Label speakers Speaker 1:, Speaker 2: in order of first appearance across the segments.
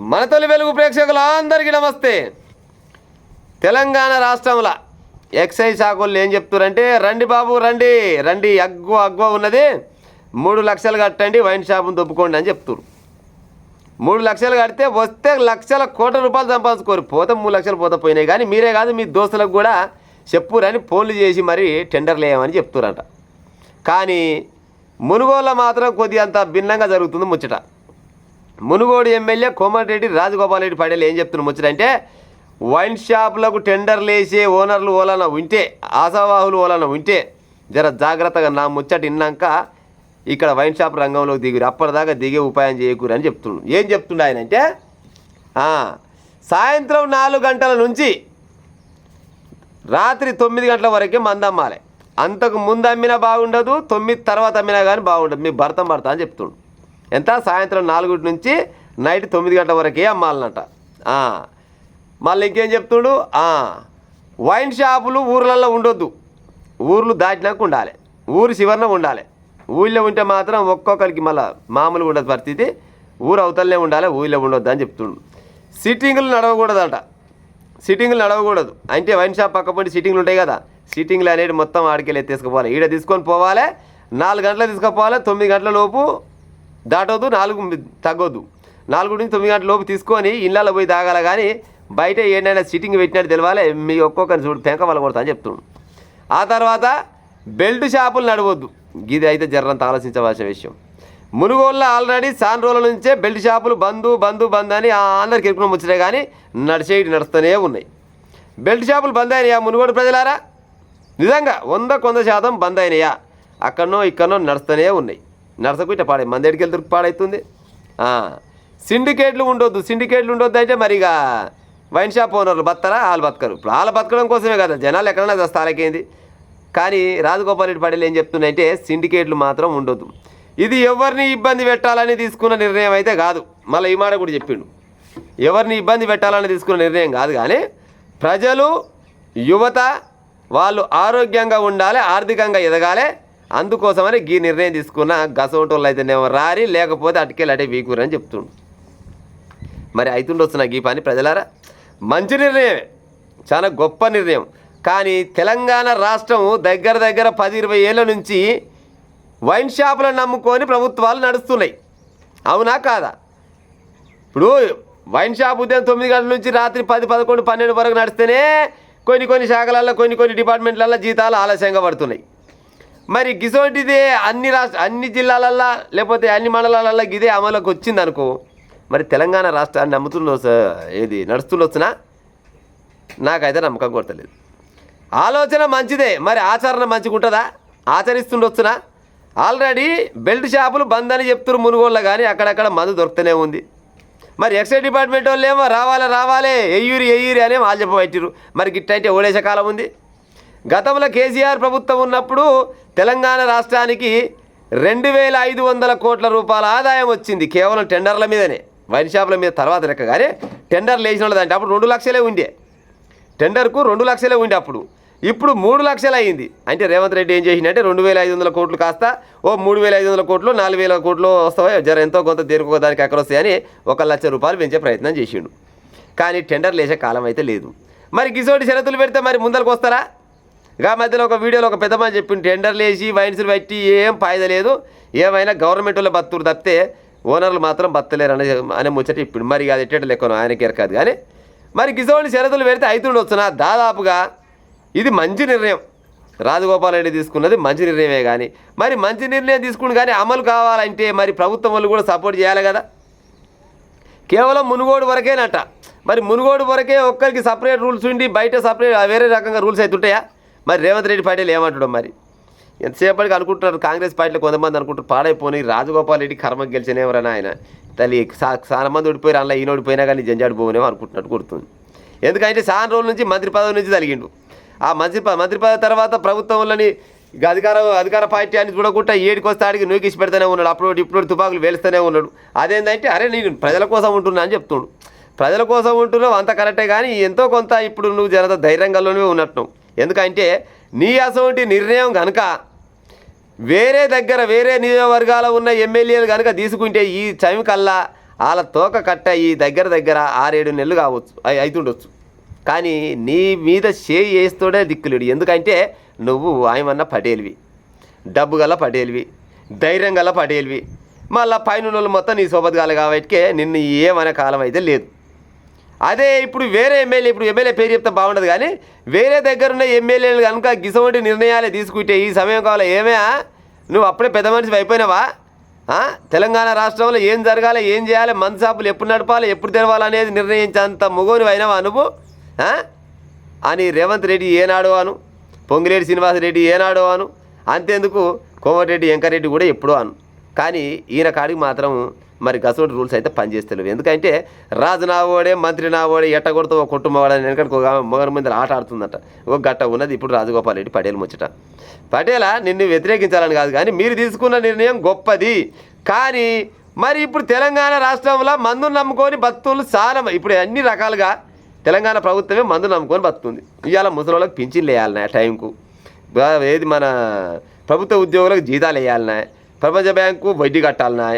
Speaker 1: మన తొలి వెలుగు ప్రేక్షకులందరికీ నమస్తే. తెలంగాణ రాష్ట్రంలో ఎక్సైజ్ శాఖలు ఏం చెప్తున్నారంటే, రండి బాబు రండి రండి, అగ్వ ఉన్నది, 3 లక్షలు కట్టండి, వైన్ షాపును దొప్పుకోండి అని చెప్తున్నారు. 3 లక్షలు కడితే వస్తే లక్షల కోట్ల రూపాయలు సంపాదించుకోరు, పోతే 3 లక్షలు పోతే పోయినాయి. కానీ మీరే కాదు, మీ దోస్తులకు కూడా చెప్పురని ఫోన్లు చేసి మరి టెండర్లు వేయమని చెప్తున్నారంట. కానీ మునుగోళ్ళ మాత్రం కొద్దిగా అంత భిన్నంగా జరుగుతుంది ముచ్చట. మునుగోడు ఎమ్మెల్యే కోమటిరెడ్డి రాజగోపాల్ రెడ్డి పటేల్ ఏం చెప్తున్న ముచ్చటంటే, వైన్ షాపులకు టెండర్లు వేసే ఓనర్లు ఓలన ఉంటే, ఆశావాహులు ఓలన ఉంటే జర జాగ్రత్తగా నా ముచ్చట విన్నాక ఇక్కడ వైన్ షాప్ రంగంలోకి దిగురు, అప్పటిదాకా దిగే ఉపాయం చేయకూరు అని చెప్తున్నాడు. ఏం చెప్తుండ ఆయన అంటే, సాయంత్రం 4 గంటల నుంచి రాత్రి 9 గంటల వరకే మందు అమ్మాలి. అంతకు ముందు అమ్మినా బాగుండదు, 9 తర్వాత అమ్మినా కానీ బాగుండదు, మీ భర్త అని చెప్తుండు. ఎంత? సాయంత్రం 4 నుంచి నైట్ 9 గంటల వరకే అమ్మాలన్నట. మళ్ళీ ఇంకేం చెప్తుండు, వైన్ షాపులు ఊర్లలో ఉండొద్దు, ఊర్లు దాటినాక ఉండాలి, ఊరు చివరన ఉండాలి. ఊళ్ళో ఉంటే మాత్రం ఒక్కొక్కరికి మళ్ళీ మామూలుగా ఉండదు పరిస్థితి, ఊరు అవతలనే ఉండాలి, ఊళ్ళో ఉండొద్దు అని చెప్తుండు. సిట్టింగులు నడవకూడదట, సిట్టింగులు నడవకూడదు అంటే వైన్ షాప్ పక్కపండి సిట్టింగ్లు ఉంటాయి కదా, సిట్టింగ్లు అనేది మొత్తం ఆడికెళ్ళి తీసుకుపోవాలి, ఈడ తీసుకొని పోవాలి, 4 గంటలకు తీసుకుపోవాలి, 9 గంటల లోపు దాటవద్దు, 4 తగ్గొద్దు, 4 నుంచి 9 గంటల లోపు తీసుకొని ఇళ్ళలో పోయి తాగాల. కానీ బయట ఏంటైనా సిట్టింగ్ పెట్టినట్టు తెలవాలి, మీ ఒక్కొక్కరిని చూడు పెంక వల్ల కొడతా అని చెప్తున్నాడు. ఆ తర్వాత బెల్ట్ షాపులు నడవద్దు, ఇది అయితే జర్రంత ఆలోచించవలసిన విషయం. మునుగోళ్ళ ఆల్రెడీ చాలా రోజుల నుంచే బెల్ట్ షాపులు బంద్ అని అందరికి ఎరుకుని ముచ్చటే, కానీ నడుస్తూనే ఉన్నాయి. బెల్ట్ షాపులు బంద్ అయినాయా మునుగోడు ప్రజలారా? నిజంగా 100% బంద్ అయినాయా? అక్కడనో ఇక్కడనో నడుస్తూనే ఉన్నాయి. నడసకు ఇట్లా పాడే మంది ఎడికి వెళ్తే పాడవుతుంది. సిండికేట్లు ఉండొద్దు అంటే మరిగా వైన్ షాప్ ఓనర్లు బతారా? వాళ్ళు బతకరు. ఇప్పుడు వాళ్ళు బతకడం కోసమే కదా, జనాలు ఎక్కడైనా వస్తే వాళ్ళకేంది. కానీ రాజగోపాల్ రెడ్డి పటేల్ ఏం చెప్తున్నాయంటే, సిండికేట్లు మాత్రం ఉండొద్దు. ఇది ఎవరిని ఇబ్బంది పెట్టాలని తీసుకున్న నిర్ణయం అయితే కాదు. మళ్ళీ ఈ మాట కూడా చెప్పిండు, ఎవరిని ఇబ్బంది పెట్టాలని తీసుకున్న నిర్ణయం కాదు, కానీ ప్రజలు, యువత వాళ్ళు ఆరోగ్యంగా ఉండాలి, ఆర్థికంగా ఎదగాలి, అందుకోసమని ఈ నిర్ణయం తీసుకున్న గసోటోళ్ళు అయితేనేమో రారి, లేకపోతే అటుకెళ్ళి అటే వీకూరు అని చెప్తుండు. మరి అవుతుండొచ్చు నాకు ఈ పని ప్రజలారా. మంచి నిర్ణయమే, చాలా గొప్ప నిర్ణయం. కానీ తెలంగాణ రాష్ట్రం దగ్గర 10-20 ఏళ్ళ నుంచి వైన్ షాపులను నమ్ముకొని ప్రభుత్వాలు నడుస్తున్నాయి, అవునా కాదా? ఇప్పుడు వైన్ షాప్ ఉదయం 9 గంటల నుంచి రాత్రి 10, 11, 12 వరకు నడిస్తేనే కొన్ని శాఖలలో కొన్ని డిపార్ట్మెంట్లలో జీతాలు ఆలస్యంగా పడుతున్నాయి. మరి గిసోటిదే అన్ని జిల్లాలల్లో లేకపోతే అన్ని మండలాలలో ఇదే అమలుకి వచ్చింది అనుకో, మరి తెలంగాణ రాష్ట్రాన్ని నడుస్తుండొచ్చునా? నాకైతే నమ్మకం కొడతలేదు. ఆలోచన మంచిదే, మరి ఆచరణ మంచిగా ఉంటుందా? ఆచరిస్తుండొచ్చునా? ఆల్రెడీ బెల్ట్ షాపులు బంద్ అని చెప్తున్నారు మునుగోళ్ళ, కానీ అక్కడక్కడ మందు దొరుకుతూనే ఉంది. మరి ఎక్సైజ్ డిపార్ట్మెంట్ వాళ్ళు ఏమో రావాలి ఎయ్యూరి అనే వాళ్ళు చెప్పబట్టిరు. మరి గిట్టయితే ఓడేసే కాలం ఉంది. గతంలో కేసీఆర్ ప్రభుత్వం ఉన్నప్పుడు తెలంగాణ రాష్ట్రానికి 2500 కోట్ల రూపాయల ఆదాయం వచ్చింది, కేవలం టెండర్ల మీదనే. వైన్ షాపుల మీద తర్వాత లెక్క, కానీ టెండర్లు వేసిన వాళ్ళదంటే అప్పుడు 2 లక్షలే ఉండే, టెండర్కు 2 లక్షలే ఉండే అప్పుడు. ఇప్పుడు 3 లక్షలు అయింది. అంటే రేవంత్ రెడ్డి ఏం చేసిందంటే 2500 కోట్లు కాస్త 3500 కోట్లు 4000 కోట్లు వస్తాయి, జర ఎంతో కొంత దేనికో దానికి ఎక్కడ వస్తాయని 1 లక్ష రూపాయలు పెంచే ప్రయత్నం చేసిండు. కానీ టెండర్లు వేసే కాలం అయితే లేదు. మరి గిసోటి షరతులు పెడితే మరి ముందరకు వస్తారా? గా మధ్యలో ఒక వీడియోలో ఒక పెద్ద మంది చెప్పిండు, టెండర్లు వేసి వైన్స్లు పెట్టి ఏం ఫాయిదా లేదు, ఏమైనా గవర్నమెంట్ వాళ్ళు బతురు తప్పితే ఓనర్లు మాత్రం బతలేరు అనే ముచ్చట చెప్పిండు. మరి అది ఎట్టేట లెక్కను ఆయనకి ఎరకాదు. కానీ మరి గిసోటి షరతులు పెడితే అవుతుండొచ్చునా? దాదాపుగా ఇది మంచి నిర్ణయం, రాజగోపాల్ రెడ్డి తీసుకున్నది మంచి నిర్ణయమే. కానీ మరి మంచి నిర్ణయం తీసుకుని కానీ అమలు కావాలంటే మరి ప్రభుత్వం వాళ్ళు కూడా సపోర్ట్ చేయాలి కదా. కేవలం మునుగోడు వరకేనట. మరి మునుగోడు వరకే ఒక్కరికి సపరేట్ రూల్స్ ఉండి బయట సపరేట్ వేరే రకంగా రూల్స్ అవుతుంటాయా? మరి రేవంత్ రెడ్డి పటేల్ ఏమంటాడు? మరి ఎంతసేపటికి అనుకుంటున్నారు కాంగ్రెస్ పార్టీలో కొంతమంది అనుకుంటారు, పాడైపోయి రాజగోపాల్ రెడ్డి కర్మకు గెలిచినేవరని ఆయన తల్లి చాలా మంది ఓడిపోయారు, అందులో ఈయన ఓడిపోయినా కానీ జంజాడు పోనేమో అనుకుంటున్నట్టు గుర్తుంది. ఎందుకంటే చాలా రోజుల నుంచి మంత్రి పదవి నుంచి తలిగిండు. ఆ మంత్రి పదవి తర్వాత ప్రభుత్వంలోని అధికార పార్టీ అని చూడకుండా ఏడికి వస్తే ఆడికి నూకిసి పెడతానే ఉన్నాడు, అప్పుడు ఇప్పుడు తుపాకులు వేలుస్తూనే ఉన్నాడు. అదేంటంటే అరే నేను ప్రజల కోసం ఉంటున్నా అని చెప్తుండు. ప్రజల కోసం ఉంటున్నావు అంత కరెక్టే, కానీ ఎంతో కొంత ఇప్పుడు నువ్వు జనత ధైర్యంగానే ఉన్నట్టు. ఎందుకంటే నీ అసోంటి నిర్ణయం కనుక వేరే నియోజకవర్గాల ఉన్న ఎమ్మెల్యేలు కనుక తీసుకుంటే ఈ టైం కల్లా వాళ్ళ తోక కట్ట ఈ దగ్గర దగ్గర 6-7 నెలలు కావచ్చు అవుతుండొచ్చు. కానీ నీ మీద చేయి వేస్తూనే దిక్కులేడు. ఎందుకంటే నువ్వు ఆయమన్న పటేల్వి, డబ్బు గల పటేల్వి, ధైర్యం గల పటేల్వి. మళ్ళీ పైన వాళ్ళు మొత్తం నీ సోబత్ కాబట్టికే నిన్ను ఏమనే కాలం అయితే లేదు. అదే ఇప్పుడు వేరే ఎమ్మెల్యే, ఇప్పుడు ఎమ్మెల్యే పేరు చెప్తే బాగుండదు, కానీ వేరే దగ్గర ఉన్న ఎమ్మెల్యేలు కనుక గిసవంటి నిర్ణయాలే తీసుకుంటే ఈ సమయం కావాలా ఏమే నువ్వు అప్పుడే పెద్ద మనిషి అయిపోయినావా? తెలంగాణ రాష్ట్రంలో ఏం జరగాలి, ఏం చేయాలి, మందుషాపులు ఎప్పుడు నడపాలి, ఎప్పుడు తెరవాలనేది నిర్ణయించేంత మొగోని అయినావా నువ్వు అని రేవంత్ రెడ్డి ఏనాడో అను, పొంగిరెడ్డి శ్రీనివాసరెడ్డి ఏనాడో అను, అంతేందుకు కోమటిరెడ్డి వెంకరెడ్డి కూడా ఎప్పుడో అను. కానీ ఈయన కాడికి మాత్రం మరి గసోటి రూల్స్ అయితే పనిచేస్తలేవు. ఎందుకంటే రాజు నావోడే, మంత్రి నావోడే, ఎట్టగొడతా ఒక కొట్టుమోడని వెనకడికి ఒక మొగరి మీద ఆట ఆడుతుందట. ఒక గట్ట ఉన్నది ఇప్పుడు రాజగోపాల్ రెడ్డి పటేల్ ముచ్చట. పటేల నిన్ను వ్యతిరేకించాలని కాదు, కానీ మీరు తీసుకున్న నిర్ణయం గొప్పది. కానీ మరి ఇప్పుడు తెలంగాణ రాష్ట్రంలో మందును నమ్ముకొని బతుకులు చాలా, ఇప్పుడు అన్ని రకాలుగా తెలంగాణ ప్రభుత్వమే మందును నమ్ముకొని బతుకుతుంది. ఇవాళ ముసలోళ్ళకి పింఛన్లు వేయాలన్నా టైంకు, ఏది మన ప్రభుత్వ ఉద్యోగులకు జీతాలు వేయాలన్నా, ప్రపంచ బ్యాంకు వడ్డీ కట్టాలన్నా.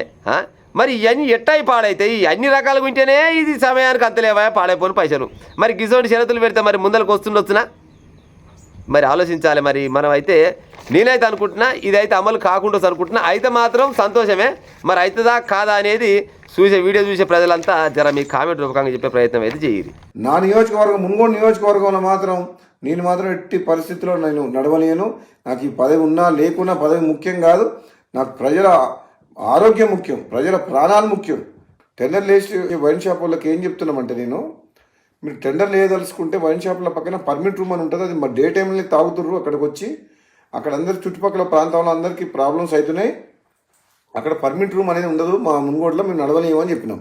Speaker 1: మరి ఇవన్నీ ఎట్టాయి పాడైతాయి? అన్ని రకాలుగా ఉంటేనే ఇది సమయానికి అంతలేవా పాడైపోయిన పైసలు. మరి గిసోటి షరతులు పెడితే మరి ముందరకు వస్తుండొచ్చునా? మరి ఆలోచించాలి. మరి మనం అయితే నేనైతే అనుకుంటున్నా ఇదైతే అమలు కాకుండా అనుకుంటున్నా. అయితే మాత్రం సంతోషమే. మరి అవుతుందా కాదా అనేది వీడియో చూసే ప్రజలంతా జర మీ కామెంట్ రూపకంగా చెప్పే ప్రయత్నం అయితే చేయాలి.
Speaker 2: నా నియోజకవర్గం, మున్గోడు నియోజకవర్గంలో మాత్రం నేను మాత్రం ఎట్టి పరిస్థితుల్లో నేను నడవలేను. నాకు ఈ పదవి ఉన్నా లేకున్నా పదవి ముఖ్యం కాదు. నాకు ప్రజల ఆరోగ్యం ముఖ్యం, ప్రజల ప్రాణాలు ముఖ్యం. టెండర్ వేసి వైన్ షాప్ వాళ్ళకి ఏం చెప్తున్నామంటే, మీరు టెండర్ వేయదలుచుకుంటే వైన్ షాప్ల పక్కన పర్మిట్ రూమ్ అని ఉంటుంది. అది మా డే టైంలో తాగుతుర్రు. అక్కడికి వచ్చి అక్కడ అందరి చుట్టుపక్కల ప్రాంతంలో అందరికీ ప్రాబ్లమ్స్ అవుతున్నాయి. అక్కడ పర్మిట్ రూమ్ అనేది ఉండదు. మా మున్గోడులో మేము నడవలేము అని చెప్పినాం.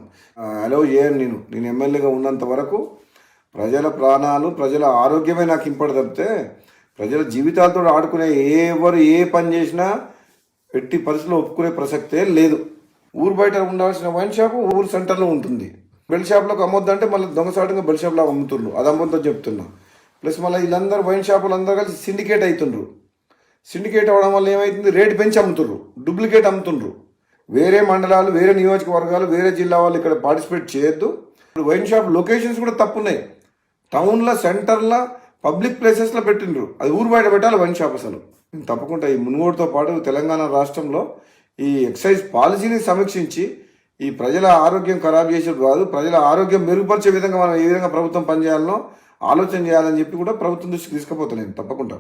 Speaker 2: అలౌ చేయను. నేను ఎమ్మెల్యేగా ఉన్నంత వరకు ప్రజల ప్రాణాలు, ప్రజల ఆరోగ్యమే నాకు ఇంపార్ట్ తప్పితే ప్రజల జీవితాలతో ఆడుకునే ఎవరు ఏ పని చేసినా ఎట్టి పరిస్థితుల్లో ఒప్పుకునే ప్రసక్తే లేదు. ఊరు బయట ఉండాల్సిన వైన్ షాపు ఊరు సెంటర్లో ఉంటుంది. బెల్ షాప్లోకి అమ్మొద్దంటే మళ్ళీ దొంగసాటుగా బెల్ షాప్లో అమ్ముతుండ్రు. అది అమ్మొద్దో చెప్తున్నా. ప్లస్ మళ్ళీ వీళ్ళందరూ వైన్ షాపులు అందరూ కలిసి సిండికేట్ అవుతుండ్రు. సిండికేట్ అవ్వడం వల్ల ఏమవుతుంది, రేటు పెంచి అమ్ముతుండ్రు, డూప్లికేట్ అమ్ముతుండ్రు. వేరే మండలాలు, వేరే నియోజకవర్గాలు, వేరే జిల్లా వాళ్ళు ఇక్కడ పార్టిసిపేట్ చేయొద్దు. ఇప్పుడు వైన్ షాప్ లొకేషన్స్ కూడా తప్పున్నాయి. టౌన్లో, సెంటర్లో, పబ్లిక్ ప్లేసెస్లో పెట్టిండ్రు. అది ఊరు బయట పెట్టాలి వైన్ షాప్. అసలు తప్పకుండా ఈ మున్గోడుతో పాటు తెలంగాణ రాష్ట్రంలో ఈ ఎక్సైజ్ పాలసీని సమీక్షించి ఈ ప్రజల ఆరోగ్యం ఖరాబ్ చేసేది కాదు, ప్రజల ఆరోగ్యం మెరుగుపరిచే విధంగా మనం ఏ విధంగా ప్రభుత్వం పనిచేయాలనో ఆలోచన చేయాలని చెప్పి కూడా ప్రభుత్వం దృష్టికి తీసుకుపోతాను నేను తప్పకుండా.